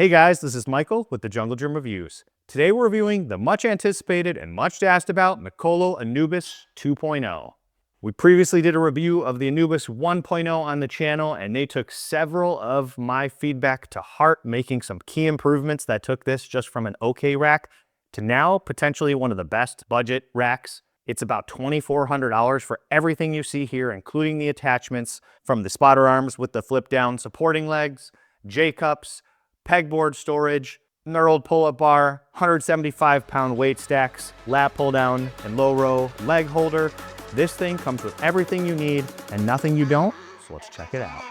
Hey guys, this is Michael with the Jungle Gym Reviews. Today we're reviewing the much anticipated and much asked about Mikolo Anubis 2.0. We previously did a review of the Anubis 1.0 on the channel, and they took several of my feedback to heart, making some key improvements that took this just from an okay rack to now potentially one of the best budget racks. It's about $2,400 for everything you see here, including the attachments from the spotter arms with the flip down supporting legs, J-cups, pegboard storage, knurled pull-up bar, 175-pound weight stacks, lat pull-down, and low-row leg holder. This thing comes with everything you need and nothing you don't, so let's check it out.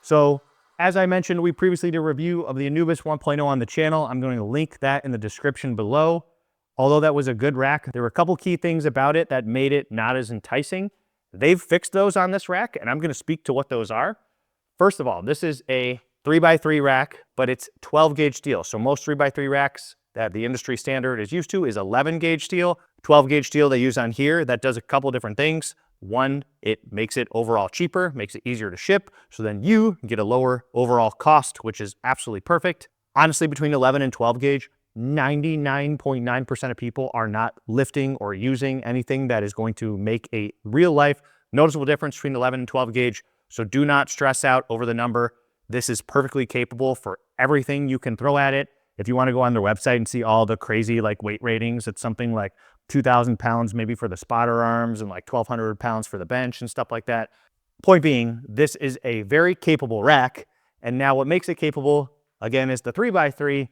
So, as I mentioned, we previously did a review of the Anubis 1.0 on the channel. I'm going to link that in the description below. Although that was a good rack, there were a couple key things about it that made it not as enticing. They've fixed those on this rack, and I'm going to speak to what those are. First of all, this is a 3x3 rack, but it's 12 gauge steel. So most 3x3 racks that the industry standard is used to is 11 gauge steel. 12 gauge steel they use on here, that does a couple different things. One, it makes it overall cheaper, makes it easier to ship, so then you get a lower overall cost, which is absolutely perfect. Honestly, between 11 and 12 gauge, 99.9% of people are not lifting or using anything that is going to make a real life noticeable difference between 11 and 12 gauge. So do not stress out over the number. This is perfectly capable for everything you can throw at it. If you want to go on their website and see all the crazy weight ratings, it's something like 2,000 pounds maybe for the spotter arms and 1,200 pounds for the bench and stuff like that. Point being, this is a very capable rack. And now what makes it capable, again, is the 3x3,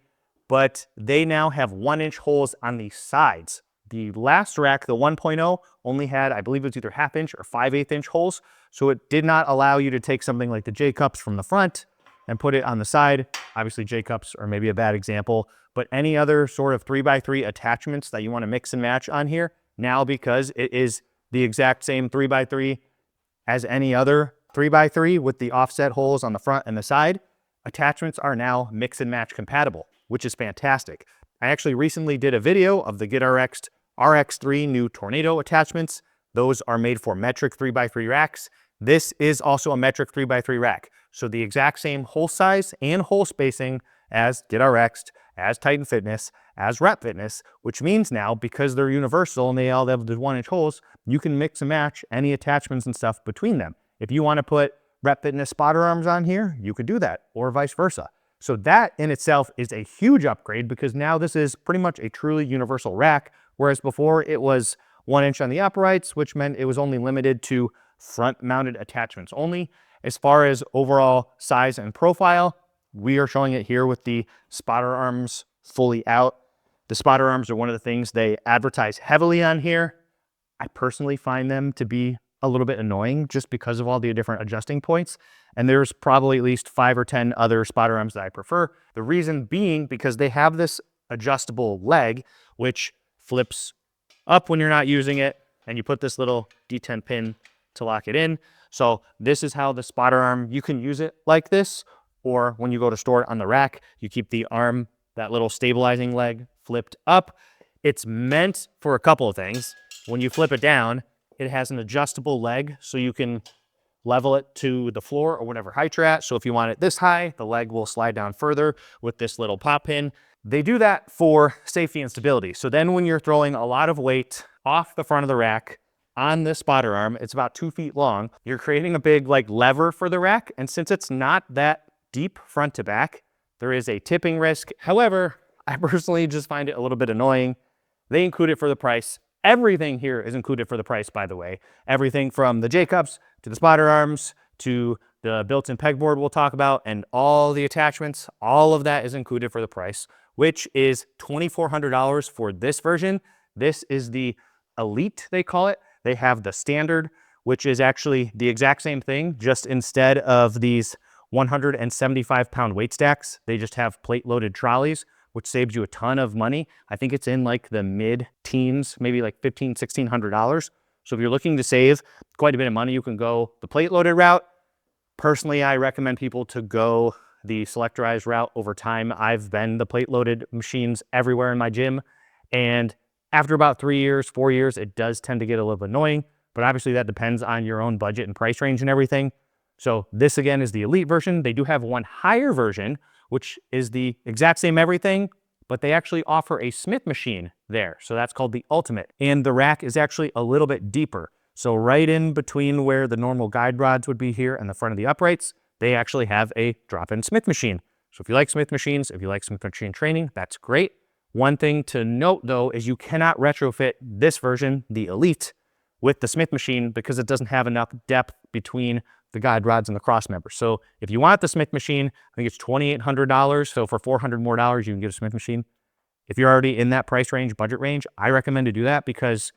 but they now have 1-inch holes on the sides. The last rack, the 1.0, only had, I believe it was either 1/2 inch or 5/8 inch holes. So it did not allow you to take something like the J-cups from the front and put it on the side. Obviously J-cups are maybe a bad example, but any other sort of 3x3 attachments that you want to mix and match on here, now because it is the exact same 3x3 as any other 3x3 with the offset holes on the front and the side, attachments are now mix and match compatible, which is fantastic. I actually recently did a video of the GetRx RX3 new Tornado attachments. Those are made for metric 3x3 racks. This is also a metric 3x3 rack. So the exact same hole size and hole spacing as GetRx, as Titan Fitness, as Rep Fitness, which means now, because they're universal and they all have the 1-inch holes, you can mix and match any attachments and stuff between them. If you want to put Rep Fitness spotter arms on here, you could do that, or vice versa. So that in itself is a huge upgrade, because now this is pretty much a truly universal rack, whereas before it was 1 inch on the uprights, which meant it was only limited to front-mounted attachments only. As far as overall size and profile, we are showing it here with the spotter arms fully out. The spotter arms are one of the things they advertise heavily on here. I personally find them to be a little bit annoying just because of all the different adjusting points. And there's probably at least 5 or 10 other spotter arms that I prefer. The reason being because they have this adjustable leg, which flips up when you're not using it, and you put this little D10 pin to lock it in. So this is how the spotter arm, you can use it like this, or when you go to store it on the rack, you keep the arm, that little stabilizing leg, flipped up. It's meant for a couple of things. When you flip it down, it has an adjustable leg, so you can level it to the floor or whatever height you're at. So if you want it this high, the leg will slide down further with this little pop pin. They do that for safety and stability. So then when you're throwing a lot of weight off the front of the rack on this spotter arm, it's about 2 feet long, you're creating a big lever for the rack. And since it's not that deep front to back, there is a tipping risk. However, I personally just find it a little bit annoying. They include it for the price. Everything here is included for the price, by the way. Everything from the J-cups to the spotter arms to the built-in pegboard we'll talk about, and all the attachments, all of that is included for the price, which is $2,400 for this version. This is the Elite, they call it. They have the Standard, which is actually the exact same thing, just instead of these 175-pound weight stacks, they just have plate-loaded trolleys. which saves you a ton of money. I think it's in like the mid-teens, maybe like $1,500, $1,600. So if you're looking to save quite a bit of money, you can go the plate-loaded route. Personally, I recommend people to go the selectorized route over time. I've been the plate-loaded machines everywhere in my gym, and after about 3 years, 4 years, it does tend to get a little bit annoying, but obviously that depends on your own budget and price range and everything. So this again is the elite version. They do have one higher version, which is the exact same everything, but they actually offer a Smith machine there. So that's called the ultimate. And the rack is actually a little bit deeper. So right in between where the normal guide rods would be here and the front of the uprights, they actually have a drop-in Smith machine. So if you like Smith machines, if you like Smith machine training, that's great. One thing to note though, is you cannot retrofit this version, the elite, with the Smith machine because it doesn't have enough depth between the guide rods and the cross members. So if you want the Smith machine, I think it's $2,800. So for $400 more, you can get a Smith machine. If you're already in that price range, budget range, I recommend to do that because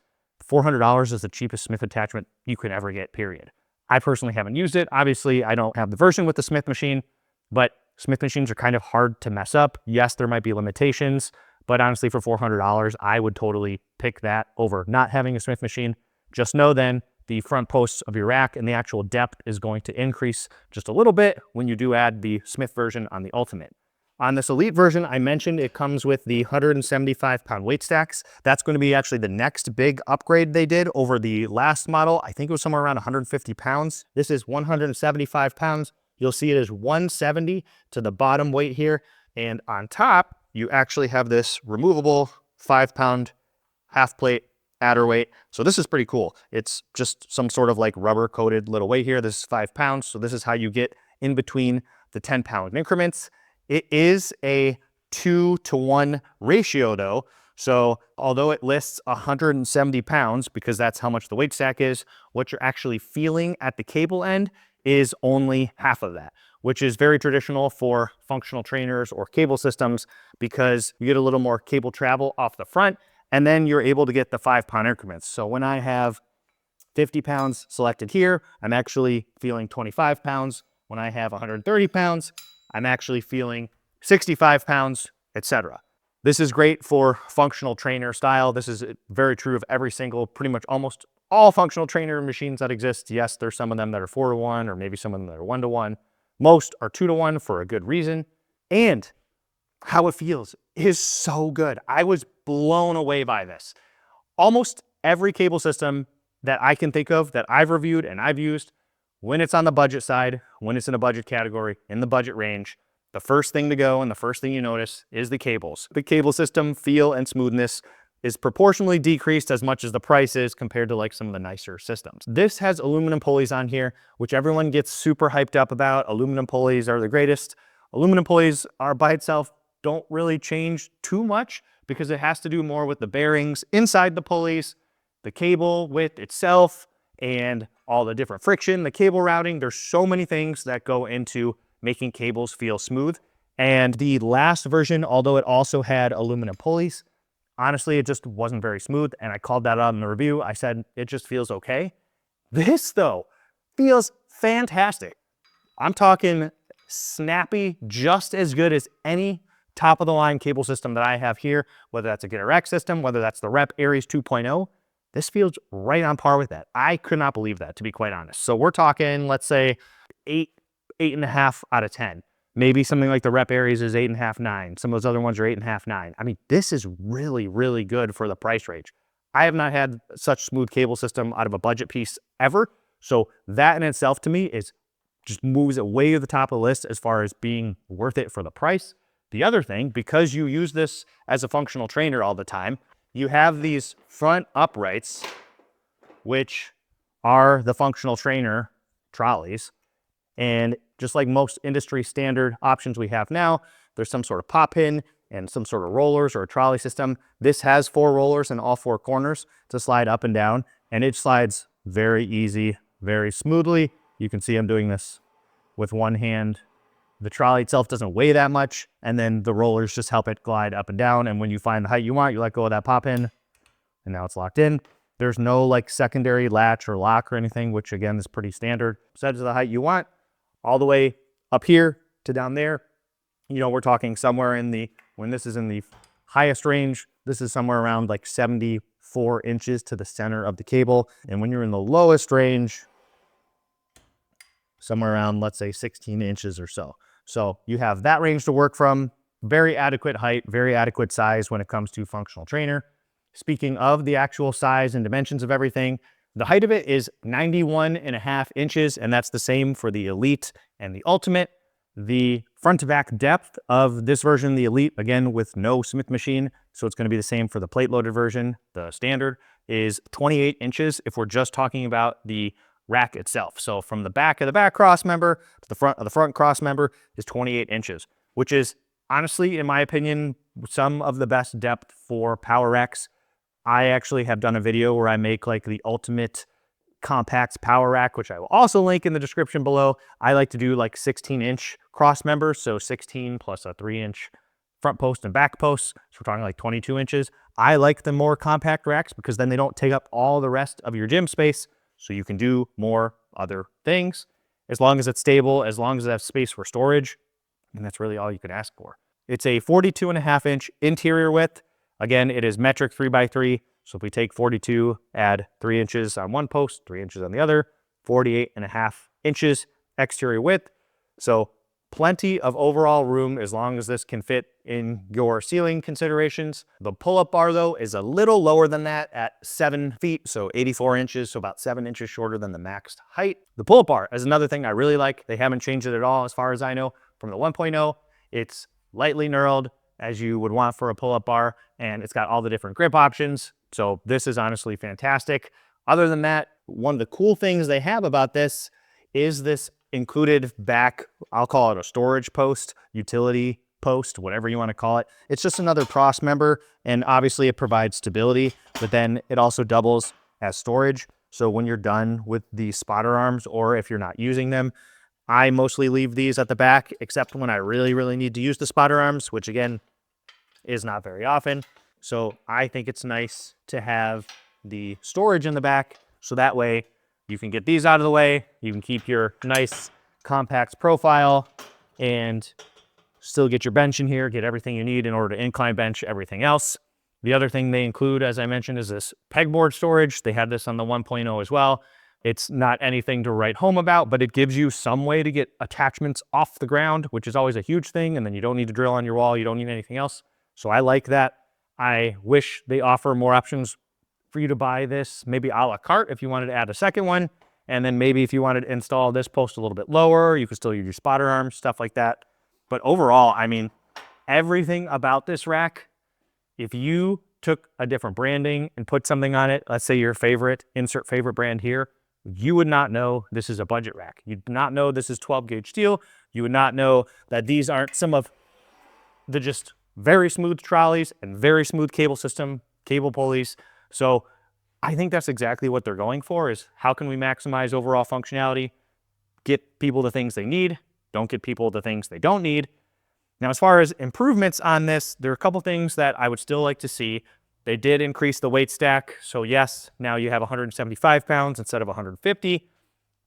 $400 is the cheapest Smith attachment you could ever get, period. I personally haven't used it. Obviously, I don't have the version with the Smith machine, but Smith machines are kind of hard to mess up. Yes, there might be limitations, but honestly, for $400, I would totally pick that over not having a Smith machine. Just know then the front posts of your rack and the actual depth is going to increase just a little bit when you do add the Smith version on the Ultimate. On this Elite version, I mentioned it comes with the 175-pound weight stacks. That's going to be actually the next big upgrade they did over the last model. I think it was somewhere around 150 pounds. This is 175 pounds. You'll see it is 170 to the bottom weight here. And on top, you actually have this removable 5-pound half plate adder weight. So this is pretty cool. It's just some sort of like rubber coated little weight here. This is 5 pounds. So this is how you get in between the 10-pound increments. It is a 2-to-1 ratio though. So although it lists 170 pounds, because that's how much the weight stack is, what you're actually feeling at the cable end is only half of that, which is very traditional for functional trainers or cable systems because you get a little more cable travel off the front, and then you're able to get the 5-pound increments. So when I have 50 pounds selected here, I'm actually feeling 25 pounds. When I have 130 pounds, I'm actually feeling 65 pounds, etc. This is great for functional trainer style. This is very true of every single, pretty much almost all functional trainer machines that exist. Yes, there's some of them that are 4-to-1, or maybe some of them that are 1-to-1. Most are 2-to-1 for a good reason. And how it feels is so good. I was blown away by this. Almost every cable system that I can think of that I've reviewed and I've used, when it's on the budget side, when it's in a budget category, in the budget range, the first thing to go and the first thing you notice is the cables. The cable system feel and smoothness is proportionally decreased as much as the price is compared to like some of the nicer systems. This has aluminum pulleys on here, which everyone gets super hyped up about. Aluminum pulleys are the greatest. Aluminum pulleys are by itself don't really change too much because it has to do more with the bearings inside the pulleys, the cable width itself, and all the different friction, the cable routing. There's so many things that go into making cables feel smooth. And the last version, although it also had aluminum pulleys, honestly, it just wasn't very smooth. And I called that out in the review. I said, it just feels okay. This though, feels fantastic. I'm talking snappy, just as good as any top of the line cable system that I have here, whether that's a GetRack system, whether that's the Rep Aries 2.0. This feels right on par with that. I could not believe that, to be quite honest. So we're talking, let's say 8.5 out of 10. Maybe something like the Rep Aries is 8.5, 9. Some of those other ones are 8.5, 9. I mean, this is really, really good for the price range. I have not had such smooth cable system out of a budget piece ever. So that in itself to me is just moves it way to the top of the list as far as being worth it for the price. The other thing, because you use this as a functional trainer all the time, you have these front uprights, which are the functional trainer trolleys. And just like most industry standard options we have now, there's some sort of pop pin and some sort of rollers or a trolley system. This has 4 rollers in all 4 corners to slide up and down, and it slides very easy, very smoothly. You can see I'm doing this with one hand. The trolley itself doesn't weigh that much, and then the rollers just help it glide up and down. And when you find the height you want, you let go of that pop in, and now it's locked in. There's no like secondary latch or lock or anything, which again is pretty standard. Set to the height you want, all the way up here to down there. You know, we're talking somewhere in the When this is in the highest range, this is somewhere around like 74 inches to the center of the cable. And when you're in the lowest range, somewhere around, let's say 16 inches or so. So you have that range to work from. Very adequate height, very adequate size when it comes to functional trainer. Speaking of the actual size and dimensions of everything, the height of it is 91.5 inches, and that's the same for the Elite and the Ultimate. The front to back depth of this version, the Elite, again, with no Smith machine, so it's going to be the same for the plate loaded version, the standard, is 28 inches if we're just talking about the rack itself. So from the back of the back cross member to the front of the front cross member is 28 inches, which is honestly, in my opinion, some of the best depth for power racks. I actually have done a video where I make like the Ultimate compact power rack, which I will also link in the description below. I like to do like 16-inch cross members, so 16 plus a 3-inch front post and back posts. So we're talking like 22 inches. I like the more compact racks because then they don't take up all the rest of your gym space, so you can do more other things as long as it's stable, as long as it has space for storage, and that's really all you could ask for. It's a 42.5-inch interior width. Again, it is metric 3x3. So if we take 42, add 3 inches on one post, 3 inches on the other, 48.5 inches exterior width. So plenty of overall room as long as this can fit in your ceiling considerations. The pull-up bar, though, is a little lower than that at 7 feet, so 84 inches, so about 7 inches shorter than the maxed height. The pull-up bar is another thing I really like. They haven't changed it at all as far as I know from the 1.0. It's lightly knurled, as you would want for a pull-up bar, and it's got all the different grip options. So this is honestly fantastic. Other than that, one of the cool things they have about this is this included back, I'll call it a storage post, utility post, whatever you want to call it. It's just another cross member, and obviously it provides stability, but then it also doubles as storage. So when you're done with the spotter arms, or if you're not using them, I mostly leave these at the back, except when I really, really need to use the spotter arms, which again, is not very often. So I think it's nice to have the storage in the back, so that way you can get these out of the way, you can keep your nice compact profile, and still get your bench in here, get everything you need in order to incline bench everything else. The other thing they include, as I mentioned, is this pegboard storage. They had this on the 1.0 as well. It's not anything to write home about, but it gives you some way to get attachments off the ground, which is always a huge thing, and then you don't need to drill on your wall, you don't need anything else. So I like that. I wish they offer more options for you to buy this, maybe a la carte if you wanted to add a second one. And then maybe if you wanted to install this post a little bit lower, you could still use your spotter arms, stuff like that. But overall, I mean, everything about this rack, if you took a different branding and put something on it, let's say your favorite, insert favorite brand here, you would not know this is a budget rack. You'd not know this is 12 gauge steel. You would not know that these aren't some of the just very smooth trolleys and very smooth cable system, cable pulleys. So I think that's exactly what they're going for, is how can we maximize overall functionality, get people the things they need, don't get people the things they don't need. Now, as far as improvements on this, there are a couple things that I would still like to see. They did increase the weight stack. So yes, now you have 175 pounds instead of 150,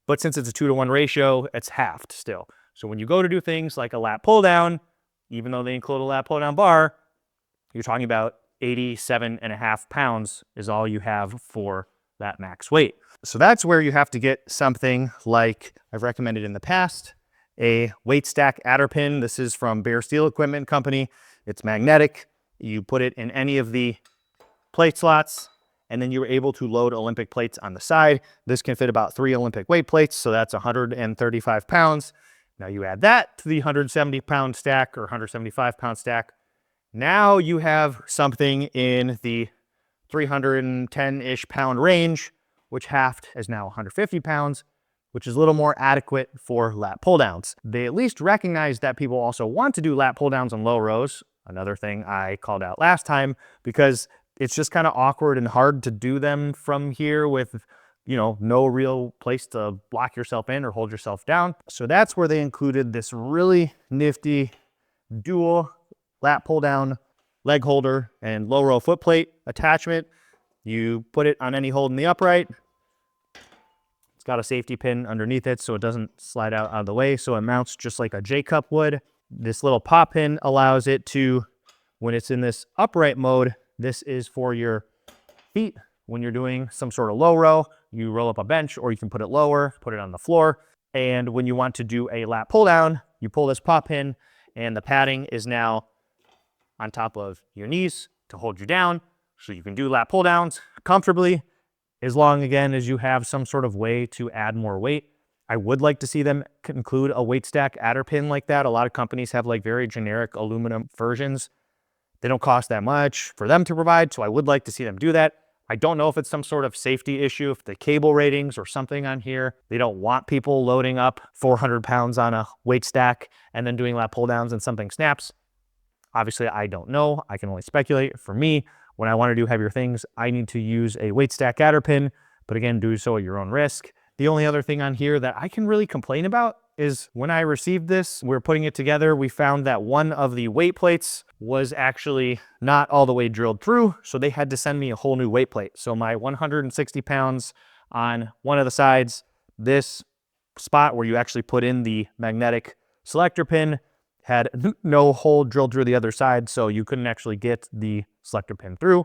but since it's a 2-to-1 ratio, it's halved still. So when you go to do things like a lat pull down, even though they include a lat pull down bar, you're talking about 87.5 pounds is all you have for that max weight. So that's where you have to get something like I've recommended in the past, a weight stack adder pin. This is from Bear Steel Equipment Company. It's magnetic. You put it in any of the plate slots, and then you're able to load Olympic plates on the side. This can fit about 3 Olympic weight plates, so that's 135 pounds. Now you add that to the 170-pound stack or 175-pound stack. Now you have something in the 310-ish pound range, which halved is now 150 pounds, which is a little more adequate for lat pull downs. They at least recognize that people also want to do lat pull downs on low rows. Another thing I called out last time, because it's just kind of awkward and hard to do them from here with, you know, no real place to block yourself in or hold yourself down. So that's where they included this really nifty dual lat pull down leg holder and low row foot plate attachment. You put it on any hold in the upright. It's got a safety pin underneath it so it doesn't slide out of the way, so it mounts just like a J-cup would. This little pop pin allows it to When it's in this upright mode, this is for your feet. When you're doing some sort of low row, you roll up a bench, or you can put it lower, put it on the floor. And when you want to do a lat pull down, you pull this pop pin, and the padding is now on top of your knees to hold you down. So you can do lat pull downs comfortably, as long, again, as you have some sort of way to add more weight. I would like to see them include a weight stack adder pin like that. A lot of companies have like very generic aluminum versions. They don't cost that much for them to provide, so I would like to see them do that. I don't know if it's some sort of safety issue, if the cable ratings or something on here, they don't want people loading up 400 pounds on a weight stack and then doing lat pull downs and something snaps. Obviously, I don't know. I can only speculate. For me, when I want to do heavier things, I need to use a weight stack adder pin, but again, do so at your own risk. The only other thing on here that I can really complain about is when I received this, we were putting it together, we found that one of the weight plates was actually not all the way drilled through, so they had to send me a whole new weight plate. So my 160 pounds on one of the sides, this spot where you actually put in the magnetic selector pin had no hole drilled through the other side, so you couldn't actually get the selector pin through.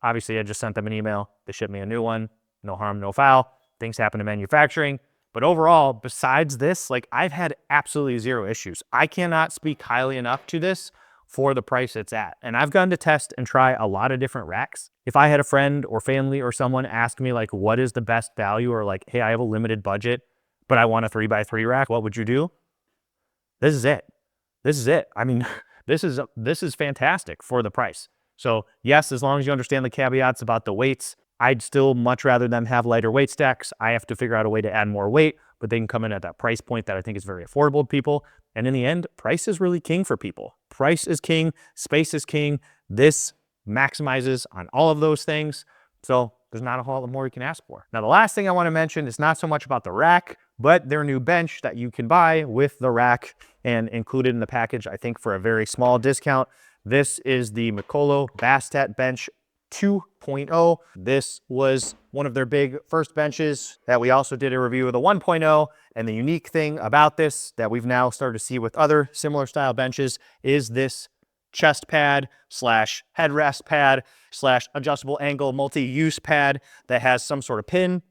Obviously, I just sent them an email. They shipped me a new one. No harm, no foul. Things happen in manufacturing. But overall, besides this, like, I've had absolutely zero issues. I cannot speak highly enough to this for the price it's at. And I've gone to test and try a lot of different racks. If I had a friend or family or someone ask me like, what is the best value, or like, hey, I have a limited budget, but I want a 3x3 rack, what would you do? This is it. This is it. I mean, this is fantastic for the price. So yes, as long as you understand the caveats about the weights, I'd still much rather them have lighter weight stacks. I have to figure out a way to add more weight, but they can come in at that price point that I think is very affordable to people. And in the end, price is really king for people. Price is king, space is king. This maximizes on all of those things. So there's not a whole lot more you can ask for. Now, the last thing I want to mention is not so much about the rack, but their new bench that you can buy with the rack and included in the package, I think for a very small discount. This is the Mikolo Bastet bench 2.0. This was one of their big first benches that we also did a review of the 1.0. And the unique thing about this that we've now started to see with other similar style benches is this chest pad slash headrest pad slash adjustable angle multi-use pad that has some sort of pin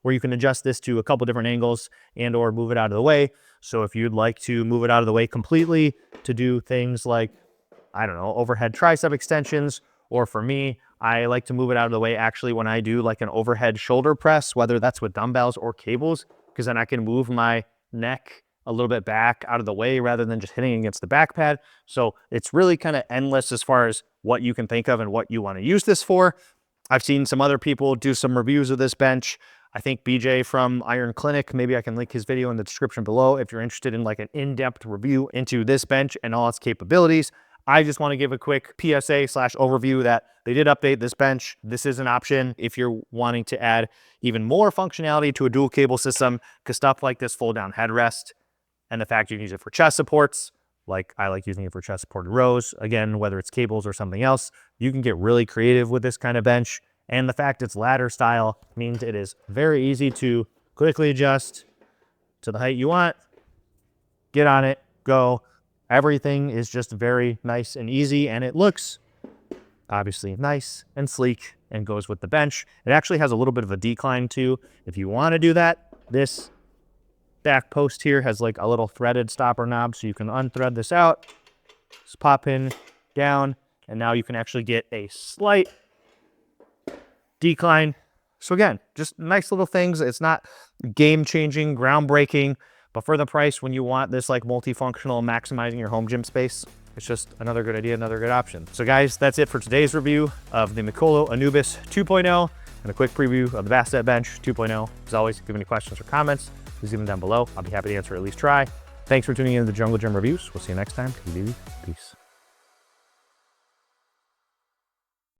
where you can adjust this to a couple different angles and or move it out of the way. So if you'd like to move it out of the way completely to do things like, I don't know, overhead tricep extensions, or for me, I like to move it out of the way actually when I do like an overhead shoulder press, whether that's with dumbbells or cables, because then I can move my neck a little bit back out of the way rather than just hitting against the back pad. So it's really kind of endless as far as what you can think of and what you want to use this for. I've seen some other people do some reviews of this bench. I think BJ from Iron Clinic, maybe I can link his video in the description below if you're interested in like an in-depth review into this bench and all its capabilities. I just want to give a quick PSA slash overview that they did update this bench. This is an option if you're wanting to add even more functionality to a dual cable system, because stuff like this fold down headrest and the fact you can use it for chest supports, like I like using it for chest supported rows, again, whether it's cables or something else, you can get really creative with this kind of bench. And the fact it's ladder style means it is very easy to quickly adjust to the height you want, get on it, go. Everything is just very nice and easy, and it looks obviously nice and sleek and goes with the bench. It actually has a little bit of a decline too. If you want to do that, this back post here has like a little threaded stopper knob, so you can unthread this out, just pop in down, and now you can actually get a slight decline. So again, just nice little things. It's not game-changing, groundbreaking, but for the price, when you want this like multifunctional, maximizing your home gym space, it's just another good idea, another good option. So guys, that's it for today's review of the Mikolo Anubis 2.0 and a quick preview of the Bastet Bench 2.0. As always, if you have any questions or comments, please leave them down below. I'll be happy to answer, or at least try. Thanks for tuning in to the Jungle Gym Reviews. We'll see you next time. Peace.